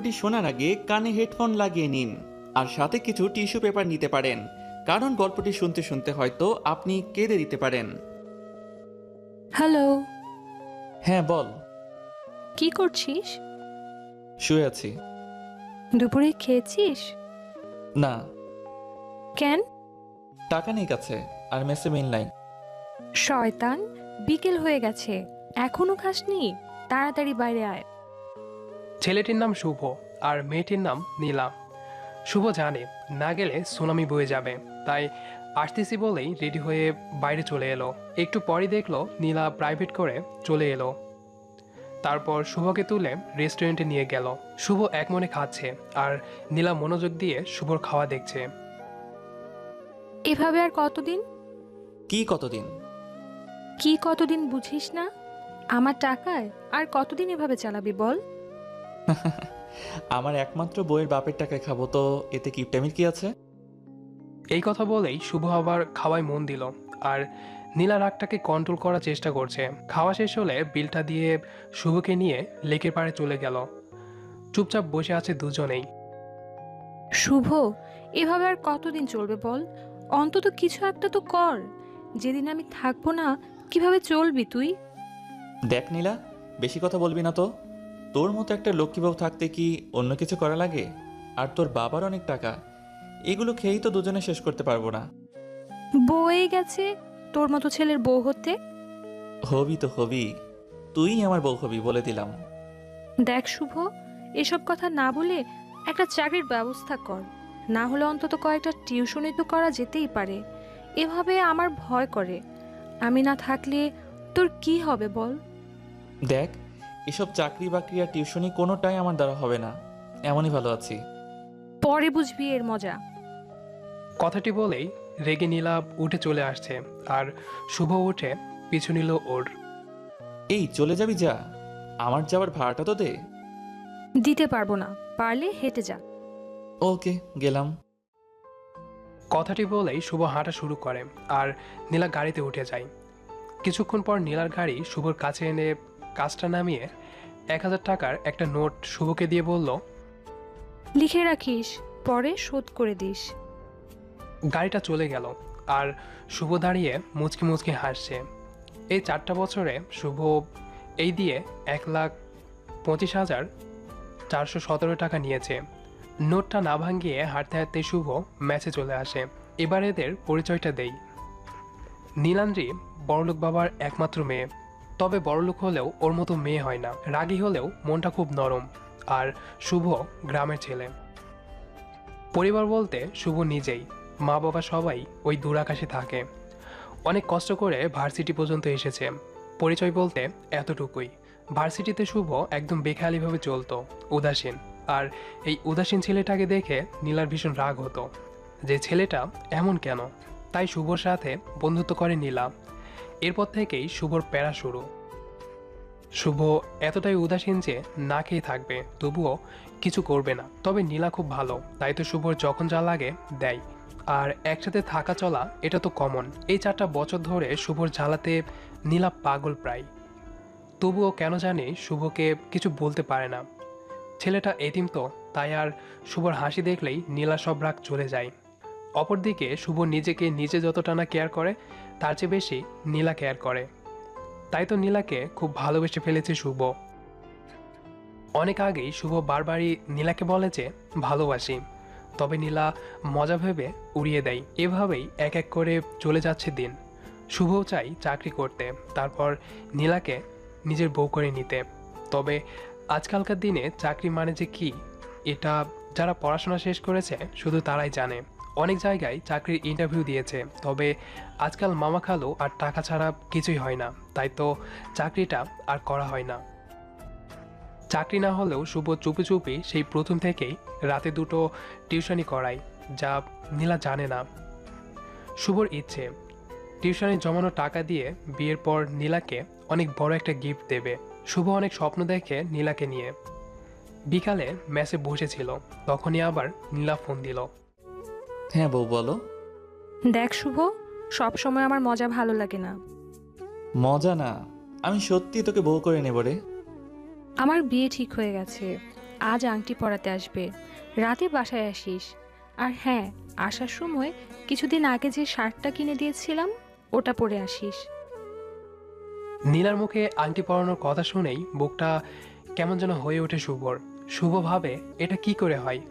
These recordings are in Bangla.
গল্পটি শোনার আগে কানে হেডফোন লাগিয়ে নিন আর সাথে কিছু টিস্যু পেপার নিতে পারেন, কারণ গল্পটি শুনতে শুনতে হয়তো আপনি কেঁদে দিতে পারেন। হ্যালো। হ্যাঁ বল। কি করছিস? শুয়ে আছি। দুপুরে খেয়েছিস? না। কেন? টাকা নেই কাছে, আর মেসে মিল নাই। শয়তান, বিকেল হয়ে গেছে, এখনো খাসনি? তাড়াতাড়ি বাইরে আয়। ছেলেটির নাম শুভ আর মেয়েটির নাম নীলা। শুভ জানে না গেলে সুনামি বয়ে যাবে, তাই আসতেছি বলেই রেডি হয়ে বাইরে চলে এলো। একটু পরই দেখলো নীলা প্রাইভেট করে চলে এলো। তারপর শুভকে তুলে রেস্টুরেন্টে নিয়ে গেল। শুভ এক মনে খাচ্ছে আর নীলা মনোযোগ দিয়ে শুভর খাওয়া দেখছে। এভাবে আর কতদিন? কি কতদিন? কি কতদিন বুঝিস না? আমার টাকায় আর কতদিন এভাবে চালাবি বল? আমার একমাত্র বইয়ের বাপের টাকায় খাবো, তো এতে কিপটামির কি আছে? এই কথা বলেই শুভ আবার খাওয়ায় মন দিল আর নীলা রাগটাকে কন্ট্রোল করার চেষ্টা করছে। খাওয়া শেষ হলে বিলটা দিয়ে শুভকে নিয়ে লেকের পাড়ে চলে গেল। চুপচাপ বসে আছে দুজনেই। শুভ, এভাবে আর কতদিন চলবে বল? অন্তত কিছু একটা তো কর। যেদিন আমি থাকবো না, কিভাবে চলবি তুই? দেখ নীলা, বেশি কথা বলবি না তো। তোর মতো একটা লক্ষ্মী বউ থাকতে কি অন্য কিছু করা লাগে? আর তোর বাবার অনেক টাকা, এগুলো খেয়েই তো দুজনে শেষ করতে পারবো না। বয়ে গেছে তোর মতো ছেলের বউ হতে। হবি তো হবি, তুই আমার বউ হবি, বলে দিলাম। দেখ শুভ, এসব কথা না বলে একটা চাকরির ব্যবস্থা কর। না হলে অন্তত কয়েকটা টিউশনি তো করা যেতেই পারে। এভাবে আমার ভয় করে, আমি না থাকলে তোর কি হবে বল? দেখ, এসব চাকরি বাকরি আর টিউশনি কোনোটাই আমার দ্বারা হবে না, এমনই ভালো আছি। পরে বুঝবি এর মজা। কথাটি বলেই রেগে নীলা উঠে চলে আসছে আর শুভ উঠে পিছু নিল ওর। এই চলে যাবি যা, আমার যাওয়ার ভাড়াটা তো দে। দিতে পারবো না, পারলে হেঁটে যা। ওকে, গেলাম। কথাটি বলেই শুভ হাঁটা শুরু করে আর নীলা গাড়িতে উঠে যায়। কিছুক্ষণ পর নীলার গাড়ি শুভর কাছে এনে কাজটা নামিয়ে 1,000 টাকার একটা নোট শুভকে দিয়ে বলল, লিখে রাখিস, পরে শোধ করে দিস। গাড়িটা চলে গেল আর শুভ দাঁড়িয়ে মুচকি মুচকি হাসছে। এই 4টা বছরে শুভ এই দিয়ে 1,25,417 টাকা নিয়েছে। নোটটা না ভাঙিয়ে হাঁটতে হাঁটতে শুভ ম্যাচে চলে আসে। এবার এদের পরিচয়টা দেই। নীলান্দ্রি বড়লোক বাবার একমাত্র মেয়ে, তবে বড়লোক হলেও ওর মতো মেয়ে হয় না। রাগী হলেও মনটা খুব নরম। আর শুভ গ্রামের ছেলে। পরিবার বলতে শুভ নিজেই, মা বাবা সবাই ওই দূর আকাশে থাকে। অনেক কষ্ট করে ভার্সিটি পর্যন্ত এসেছে। পরিচয় বলতে এতটুকুই। ভার্সিটিতে শুভ একদম বেখেয়ালিভাবে চলতো, উদাসীন। আর এই উদাসীন ছেলেটাকে দেখে নীলার ভীষণ রাগ হতো, যে ছেলেটা এমন কেন। তাই শুভর সাথে বন্ধুত্ব করে নীলা। এরপর থেকেই শুভর প্যারা শুরু। শুভ এতটাই উদাসীন যে না খেয়ে থাকবে, তবুও কিছু করবে না। তবে নীলা খুব ভালো, তাই তো শুভর যখন যা লাগে দেয়। আর একসাথে থাকা চলা এটা তো কমন। এই 4টা বছর ধরে শুভর জ্বালাতে নীলা পাগল প্রায়। তবুও কেন জানি শুভকে কিছু বলতে পারে না। ছেলেটা এতিম তো, তাই আর শুভর হাসি দেখলেই নীলা সব রাগ চলে যায়। অপরদিকে শুভ নিজেকে নিজে যতটা না কেয়ার করে, তার চেয়ে বেশি নীলা কেয়ার করে। তাই তো নীলাকে খুব ভালোবেসে ফেলেছে শুভ। অনেক আগেই শুভ বারবারই নীলাকে বলে যে ভালোবাসি, তবে নীলা মজা ভেবে উড়িয়ে দেয়। এভাবেই এক এক করে চলে যাচ্ছে দিন। শুভও চাই চাকরি করতে, তারপর নীলাকে নিজের বউ করে নিতে। তবে আজকালকার দিনে চাকরি মানে যে কি, এটা যারা পড়াশোনা শেষ করেছে শুধু তারাই জানে। অনেক জায়গায় চাকরির ইন্টারভিউ দিয়েছে, তবে আজকাল মামা খালু আর টাকা ছাড়া কিছুই হয় না, তাই তো চাকরিটা আর করা হয় না। চাকরি না হলেও শুভ চুপি চুপি সেই প্রথম থেকেই রাতে 2টো টিউশনি করায়, যা নীলা জানে না। শুভর ইচ্ছে টিউশনে জমানো টাকা দিয়ে বিয়ের পর নীলাকে অনেক বড় একটা গিফট দেবে। শুভ অনেক স্বপ্ন দেখে নীলাকে নিয়ে। বিকালে ম্যাচে বসেছিল, তখনই আবার নীলা ফোন দিল। হ্যাঁ বউ, বলো। দেখ শুভ, সব সময় আমার মজা ভালো লাগে না। মজা না, আমি সত্যি তোকে বউ করে নেব রে। আমার বিয়ে ঠিক হয়ে গেছে, আজ আংটি পরাতে আসবে, রাতে বাসায় আসিস। আর হ্যাঁ, আসার সময় কিছুদিন আগে যে শার্টটা কিনে দিয়েছিলাম ওটা পরে আসিস। নীলার মুখে আংটি পরানোর কথা শুনেই বুকটা কেমন যেন হয়ে ওঠে শুভর। শুভ ভাবে, এটা কি করে হয়?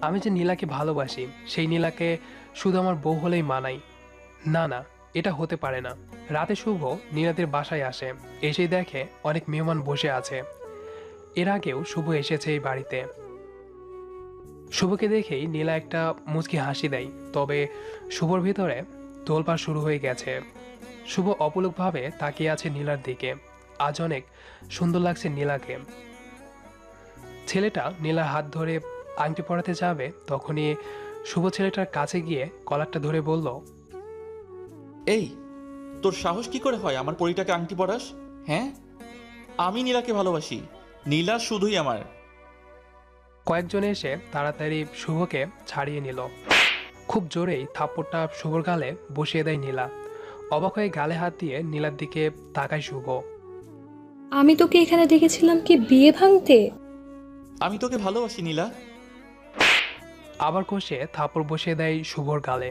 আমি যে নীলাকে ভালোবাসি, সেই নীলাকে শুধু আমার বউ হলেই মানাই। না না, এটা হতে পারে না। রাতে শুভ নীলাদের বাসায় আসে। এসেই দেখে অনেক মেহমান বসে আছে। এর আগেও শুভ এসেছে এই বাড়িতে। শুভকে দেখেই নীলা একটা মুচকি হাসি দেয়, তবে শুভর ভিতরে তোলপাড় শুরু হয়ে গেছে। শুভ অপলকভাবে তাকিয়ে আছে নীলার দিকে। আজ অনেক সুন্দর লাগছে নীলাকে। ছেলেটা নীলার হাত ধরে আংটি পরাতে যাবে, তখনই শুভ ছেলেটার কাছে গিয়ে কলারটা ধরে বলল, এই, তোর সাহস কি করে হয় আমার পরিটাকে আংটি পরাস? হ্যাঁ, আমি নীলাকে ভালোবাসি। নীলা শুধুই আমার। কয়েকজন এসে তাড়াতাড়ি শুভকে ছাড়িয়ে নিল। খুব জোরেই থাপ্পড়টা শুভর গালে বসিয়ে দেয় নীলা। অবাক হয়ে গালে হাত দিয়ে নীলার দিকে তাকায় শুভ। আমি তোকে এখানে দেখেছিলাম কি বিয়ে ভাঙতে? আমি তোকে ভালোবাসি নীলা। আবার কষে থাপ্পড় বসিয়ে দেয় শুভর গালে।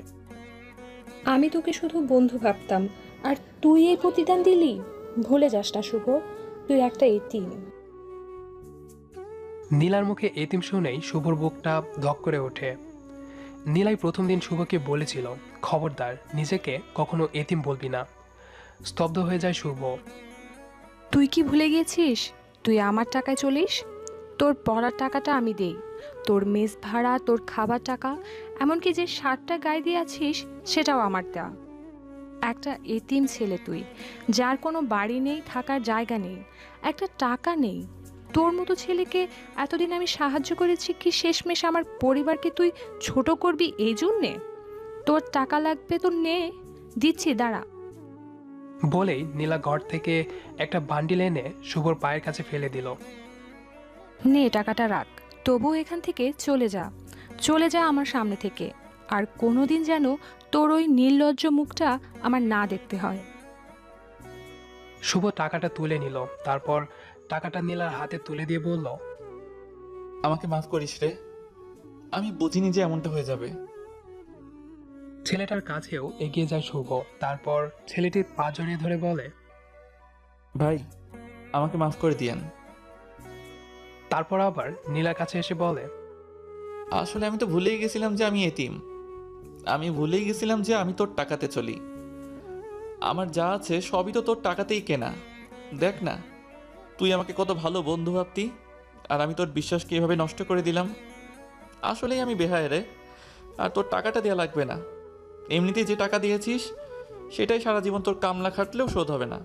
আমি তোকে শুধু বন্ধু ভাবতাম, আর তুই এই প্রতিদান দিলি? ভুলে যাস না শুভ, তুই একটা এতিম। নীলার মুখে এতিম শুনেই শুভর বুকটা ধক করে ওঠে। নীলাই প্রথম দিন শুভকে বলেছিল, খবরদার নিজেকে কখনো এতিম বলবি না। স্তব্ধ হয়ে যায় শুভ। তুই কি ভুলে গেছিস তুই আমার টাকায় চলিস? তোর পড়ার টাকাটা আমি দেই, তোর মেস ভাড়া, তোর খাবার টাকা, এমনকি যে শার্টটা গায়ে দিয়ে আছিস সেটাও আমার দেওয়া। একটা এতিম ছেলে তুই, যার কোনো বাড়ি নেই, থাকার জায়গা নেই, একটা টাকা নেই। তোর মতো ছেলেকে এতদিন আমি সাহায্য করেছি কি শেষমেশ আমার পরিবারকে তুই ছোট করবি এই জন্যে? তোর টাকা লাগবে তো নে, দিচ্ছি, দাঁড়া। বলেই নীলা ঘর থেকে একটা বান্ডিল এনে শুভর পায়ের কাছে ফেলে দিল। নে টাকাটা রাখ, তবু এখান থেকে চলে যা, চলে যা আমার সামনে থেকে। আর কোনোদিন যেন তোর ওই নির্লজ্জ মুখটা আমার না দেখতে হয়। শুভ টাকাটা তুলে নিল, তারপর টাকাটা নীলার হাতে তুলে দিয়ে বলল, আমাকে মাফ করিস রে, আমি বুঝিনি যে এমনটা হয়ে যাবে। ছেলেটার কাছেও এগিয়ে যায় শুভ। তারপর ছেলেটির পা জড়িয়ে ধরে বলে, ভাই, আমাকে মাফ করে দিয়েন। তারপর আবার নীলার কাছে এসে বলে, আসলে আমি তো ভুলেই গেছিলাম যে আমি এতিম। আমি ভুলেই গেছিলাম যে আমি তোর টাকাতে চলি। আমার যা আছে সবই তো তোর টাকাতেই কেনা। দেখ না, তুই আমাকে কত ভালো বন্ধু ভাবতি, আর আমি তোর বিশ্বাসকে এভাবে নষ্ট করে দিলাম। আসলেই আমি বেহায় রে। আর তোর টাকাটা দেওয়া লাগবে না, এমনিতেই যে টাকা দিয়েছিস সেটাই সারা জীবন তোর কামলা খাটলেও শোধ হবে না।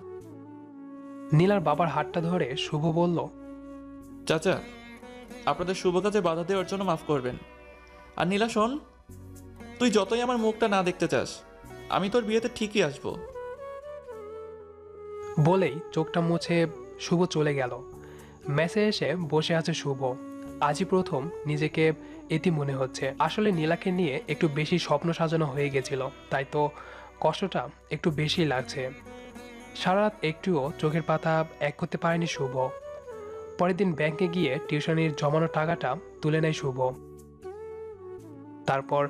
নীলার বাবার হাতটা ধরে শুভ বলল, চাচা, আপনাদের শুভ কাজে বাধা দেওয়ার জন্য মাফ করবেন। আর নীলা শোন, তুই যতই আমার মুখটা না দেখতে চাস, আমি তোর বিয়েতে ঠিকই আসবো। বলেই চোখটা মুছে শুভ চলে গেল। মেসে এসে বসে আছে শুভ। আজই প্রথম নিজেকে এতি মনে হচ্ছে। আসলে নীলাকে নিয়ে একটু বেশি স্বপ্ন সাজানো হয়ে গেছিল, তাই তো কষ্টটা একটু বেশি লাগছে। সারা রাত একটুও চোখের পাতা এক করতে পারেনি শুভ। পরের দিন ব্যাংকে গিয়ে টিউশনির জমানো টাকাটা তুলে নেয় শুভ। তারপর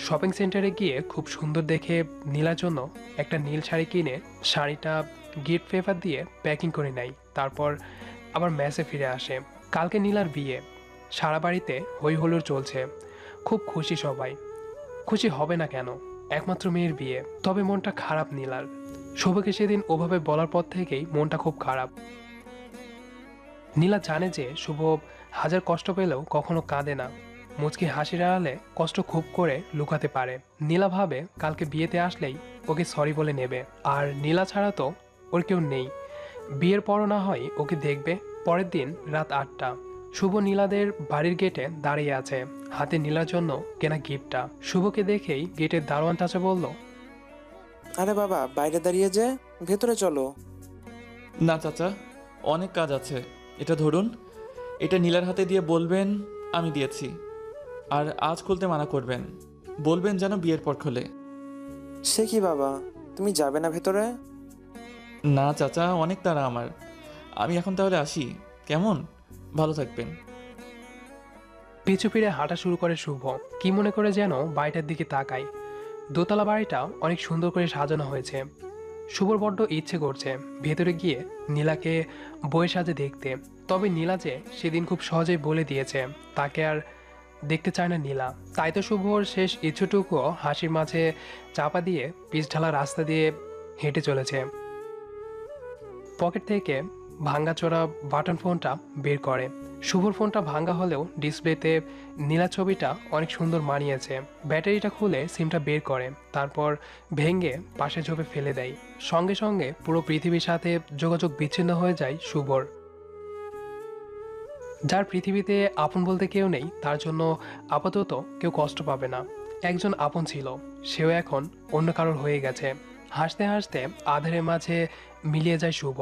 শপিং সেন্টারে গিয়ে খুব সুন্দর দেখে নীলার জন্য একটা নীল শাড়ি কিনে শাড়িটা গিফট পেপার দিয়ে প্যাকিং করে নেয়। তারপর আবার মেসে ফিরে আসে। কালকে নীলার বিয়ে। সারা বাড়িতে হই হুল্লোড় চলছে। খুব খুশি সবাই। খুশি হবে না কেন, একমাত্র মেয়ের বিয়ে। তবে মনটা খারাপ নীলার। শুভকে সেদিন ওভাবে বলার পর থেকেই মনটা খুব খারাপ। নীলা জানে যে শুভ হাজার কষ্ট পেলেও কখনো কাঁদে না। মুচকি হাসির আড়ালে কষ্ট খুব করে লুকাতে পারে। নীলা ভাবে কালকে বিয়েতে আসলেই ওকে সরি বলে নেবে। আর নীলা ছাড়া তো ওর কেউ নেই। বিয়ের পরও না হয় ওকে দেখবে। পরের দিন রাত 8টা। শুভ নীলাদের বাড়ির গেটে দাঁড়িয়ে আছে, হাতে নীলার জন্য কেনা গিফটটা। শুভকে দেখেই গেটের দারোয়ান চাচা বলল, আরে বাবা, বাইরে দাঁড়িয়ে যে, ভেতরে চলো। না চাচা, অনেক কাজ আছে। এটা ধরুন, এটা নীলার হাতে দিয়ে বলবেন আমি দিয়েছি। আর আজ খুলতে মানা করবেন, বলবেন যেন বিয়ের পর খোলে। সে কি বাবা, তুমি যাবে না ভেতরে? না চাচা, অনেক তাড়া আমার। আমি এখন তাহলে আসি, কেমন? ভালো থাকবেন। পিছু ফিরে হাঁটা শুরু করে শুভ। কি মনে করে যেন বাড়িটার দিকে তাকায়। দোতলা বাড়িটা অনেক সুন্দর করে সাজানো হয়েছে। শুভর বড্ড ইচ্ছে করছে ভেতরে গিয়ে নীলাকে বইয়ের সাজে দেখতে। তবে নীলা যে সেদিন খুব সহজেই বলে দিয়েছে তাকে আর দেখতে চায় না নীলা। তাই তো শুভর শেষ ইচ্ছুটুকুও হাসির মাঝে চাপা দিয়ে পিচ ঢালা রাস্তা দিয়ে হেঁটে চলেছে। পকেট থেকে ভাঙ্গাচোরা বাটন ফোনটা বের করে। শুভর ফোনটা ভাঙ্গা হলেও ডিসপ্লেতে নীলা ছবিটা অনেক সুন্দর মানিয়েছে। ব্যাটারিটা খুলে সিমটা বের করে, তারপর ভেঙে পাশে ঝোপে ফেলে দেয়। সঙ্গে সঙ্গে পুরো পৃথিবীর সাথে যোগাযোগ বিচ্ছিন্ন হয়ে যায় শুভর। যার পৃথিবীতে আপন বলতে কেউ নেই, তার জন্য আপাতত কেউ কষ্ট পাবে না। একজন আপন ছিল, সেও এখন অন্য কারোর হয়ে গেছে। হাসতে হাসতে আধারের মাঝে মিলিয়ে যায় শুভ।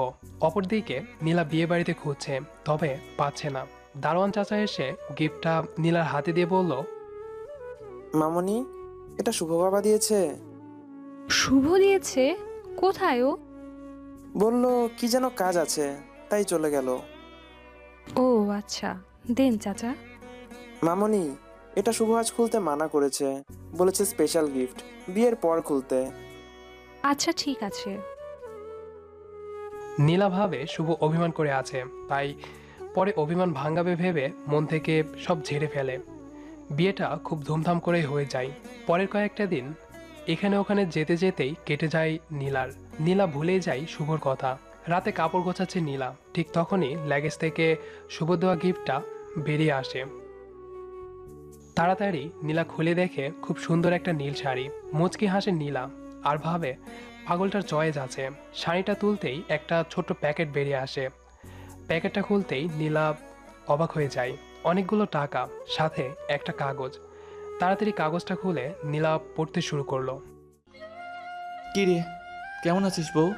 অপরদিকে নীলা বিয়ে বাড়িতে খুঁজছে, তবে পাচ্ছে না। দারোয়ান চাচা এসে গিফটটা নীলার হাতে দিয়ে বলল, মামনি, এটা শুভ বাবা দিয়েছে। শুভ দিয়েছে? কোথায় ও? বলল কি যেন কাজ আছে, তাই চলে গেল। ও আচ্ছা, দেন চাচা। মামনি, এটা শুভ আজ খুলতে মানা করেছে, বলেছে স্পেশাল গিফট, বিয়ের পর খুলতে। আচ্ছা ঠিক আছে। নীলা ভাবে শুভ অভিমান করে আছে, তাই পরে অভিমান ভাঙাবে ভেবে মন থেকে সব ঝেড়ে ফেলে। বিয়েটা খুব ধুমধাম করে হয়ে যায়। পরের কয়েকটা দিন এখানে ওখানে যেতে যেতেই কেটে যায় নীলার। নীলা ভুলেই যায় শুভর কথা। রাতে কাপড় গোছাচ্ছে নীলা, ঠিক তখনই লাগেজ থেকে শুভ দেওয়া গিফটটা বেরিয়ে আসে। তাড়াতাড়ি নীলা খুলে দেখে খুব সুন্দর একটা নীল শাড়ি। মুচকি হাসে নীলা আর ভাবে পাগলটার চয়েস আছে। শাড়িটা তুলতেই একটা ছোট্ট প্যাকেট বেরিয়ে আসে। প্যাকেটটা খুলতেই নীলা অবাক হয়ে যায়। অনেকগুলো টাকা, সাথে একটা কাগজ। তাড়াতাড়ি কাগজটা খুলে নীলা পড়তে শুরু করলো। কি রে, কেমন আছিস বউ?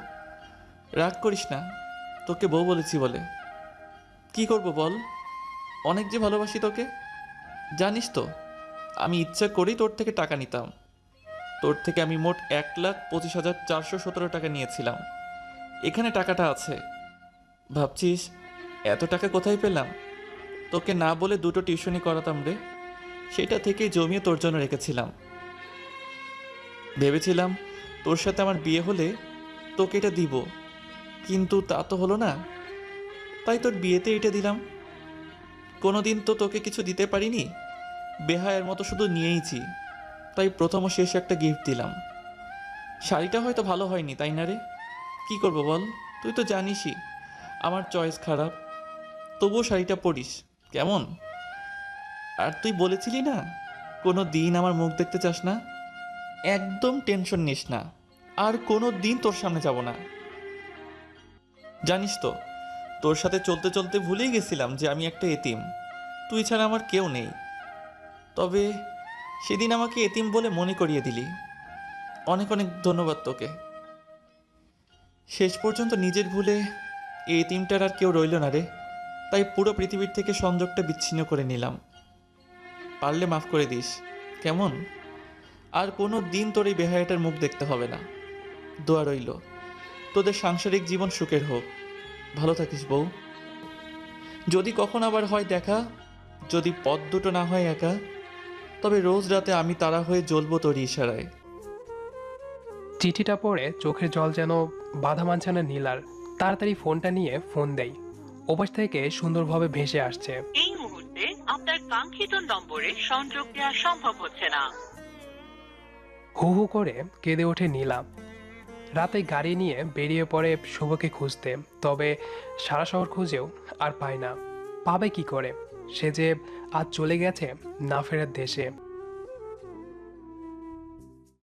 রাগ করিস না, তোকে বউ বলেছি বলে। কি করব বল, অনেক যে ভালোবাসি তোকে। জানিস তো, আমি ইচ্ছা করেই তোর থেকে টাকা নিতাম। তোর থেকে আমি মোট 1,25,417 টাকা নিয়েছিলাম। এখানে টাকাটা আছে। ভাবছিস এত টাকা কোথায় পেলাম? তোকে না বলে 2টো টিউশনি করাতাম রে, সেটা থেকেই জমিয়ে তোর জন্য রেখেছিলাম। ভেবেছিলাম তোর সাথে আমার বিয়ে হলে তোকে এটা দিব, কিন্তু তা তো হলো না, তাই তোর বিয়েতে এটা দিলাম। কোনোদিন তো তোকে কিছু দিতে পারিনি, বেহায়ের মতো শুধু নিয়েইছি। তাই প্রথম ও শেষ একটা গিফট দিলাম। শাড়িটা হয়তো ভালো হয়নি, তাই না রে? কি করবো বল, তুই তো জানিসই আমার চয়েস খারাপ। তবুও শাড়িটা পরিস কেমন। আর তুই বলেছিলি না কোনো দিন আমার মুখ দেখতে চাস না। একদম টেনশন নিস না, আর কোনো দিন তোর সামনে যাব না। জানিস তো, তোর সাথে চলতে চলতে ভুলেই গেছিলাম যে আমি একটা এতিম। তুই ছাড়া আমার কেউ নেই। তবে সেদিন আমাকে এতিম বলে মনে করিয়ে দিলি। অনেক অনেক ধন্যবাদ তোকে। শেষ পর্যন্ত নিজের ভুলে এই এতিমটার আর কেউ রইল না রে, তাই পুরো পৃথিবীর থেকে সংযোগটা বিচ্ছিন্ন করে নিলাম। পারলে মাফ করে দিস কেমন। আর কোনো দিন তোর এই বেহায়াটার মুখ দেখতে হবে না। দোয়া রইল তোদের সাংসারিক জীবন সুখের হোক। ভালো থাকিস বউ। যদি কখন আবার হয় দেখা, যদি পথ দুটো না হয় একা, তবে রোজ রাতে আমি তারা হয়ে জ্বলবো তোর ইশারায়। চিঠিটা পড়ে চোখের জল যেন বাধা মানছে না নীলার। তাড়াতাড়ি ফোনটা নিয়ে ফোন দেয়। ওপাশ থেকে সুন্দরভাবে ভেসে আসছে, এই মুহূর্তে আপনার কাঙ্ক্ষিত নম্বরে সংযোগ দেওয়া সম্ভব হচ্ছে না। হু হু করে কেঁদে ওঠে নীলা। রাতে গাড়ি নিয়ে বেরিয়ে পড়ে শুভকে খুঁজতে। তবে সারা শহর খুঁজেও আর পায় না। পাবে কি করে? সে যে আজ চলে গেছে না ফেরার দেশে।